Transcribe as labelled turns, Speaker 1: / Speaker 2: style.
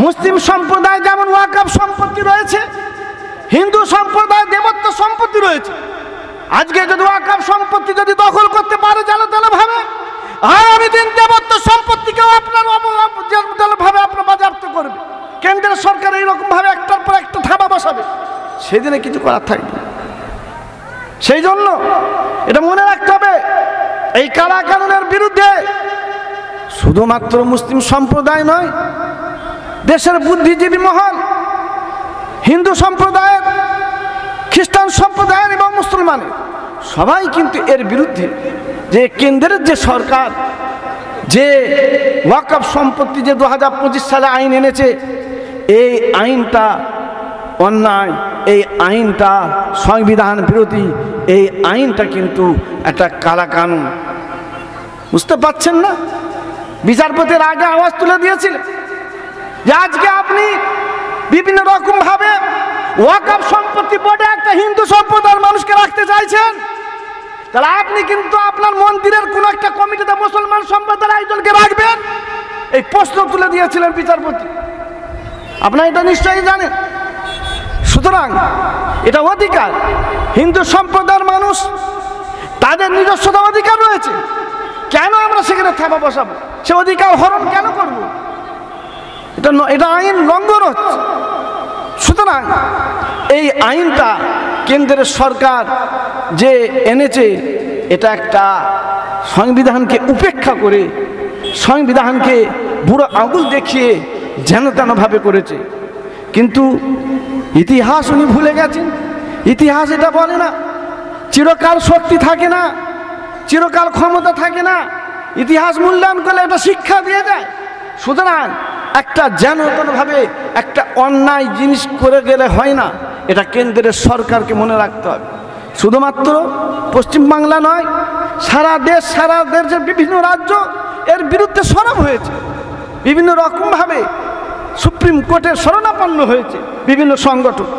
Speaker 1: মুসলিম সম্প্রদায় যেমন ওয়াকফ সম্পত্তি রয়েছে, হিন্দু সম্প্রদায় দেবত্ব সম্পত্তি রয়েছে। আজকে যদি ওয়াকফ সম্পত্তি যদি দখল করতে পারে ভাবে, আগামী দিন দেবত্ব সম্পত্তিকেও আপনার ভাবে আপনার বাজেয়াপ্ত করবে। কেন্দ্রের সরকার এইরকম ভাবে একটার পর একটা থাবা বসাবে, সেদিনে কিছু করার থাকবে। সেই জন্য এটা মনে রাখতে হবে, এই কালা কানুনের বিরুদ্ধে শুধুমাত্র মুসলিম সম্প্রদায় নয়, দেশের বুদ্ধিজীবী মহল, হিন্দু সম্প্রদায়ের, খ্রিস্টান সম্প্রদায়ের এবং মুসলমানের সবাই কিন্তু এর বিরুদ্ধে। যে কেন্দ্রের যে সরকার যে ওয়াকফ সম্পত্তি যে 2025 সালে আইন এনেছে, এই আইনটা অন্যায়, এই আইনটা সংবিধান বিরোধী, এই আইনটা কিন্তু একটা কালা কানুন। বুঝতে পারছেন না? বিচারপতির আগে আওয়াজ তুলে দিয়েছিলেন যে আজকে আপনি বিভিন্ন রকম ভাবে ওয়াকফ সম্পত্তি বোর্ডে একটা হিন্দু সম্প্রদায়ের মানুষকে রাখতে চাইছেন, তাহলে আপনি কিন্তু আপনার মন্দিরের কোন একটা কমিটিতে মুসলমান সম্প্রদায়ের একজনকে রাখবেন, এই প্রশ্ন তুলে দিয়েছিলেন বিচারপতি। আপনারা এটা নিশ্চয়ই জানেন। সুতরাং এটা অধিকার, হিন্দু সম্প্রদায়ের মানুষ তাদের নিজস্বতা অধিকার রয়েছে, কেন আমরা সেখানে থাবা বসাবো? সে অধিকার হরণ কেন করব? এটা আইন লঙ্ঘন হচ্ছে। সুতরাং এই আইনটা কেন্দ্রের সরকার যে এনেছে, এটা একটা সংবিধানকে উপেক্ষা করে, সংবিধানকে বুড়ো আঙুল দেখিয়ে যেন তেনভাবে করেছে। কিন্তু ইতিহাস উনি ভুলে গেছেন। ইতিহাস এটা বলে না চিরকাল শক্তি থাকে না, চিরকাল ক্ষমতা থাকে না। ইতিহাস মূল্যায়ন করলে এটা শিক্ষা দিয়ে যায়। সুতরাং একটা যেন কোনোভাবে একটা অন্যায় জিনিস করে গেলে হয় না, এটা কেন্দ্রের সরকারকে মনে রাখতে হবে। শুধুমাত্র পশ্চিমবাংলা নয়, সারা দেশের বিভিন্ন রাজ্য এর বিরুদ্ধে সরব হয়েছে, বিভিন্ন রকমভাবে সুপ্রিম কোর্টের শরণাপন্ন হয়েছে বিভিন্ন সংগঠন।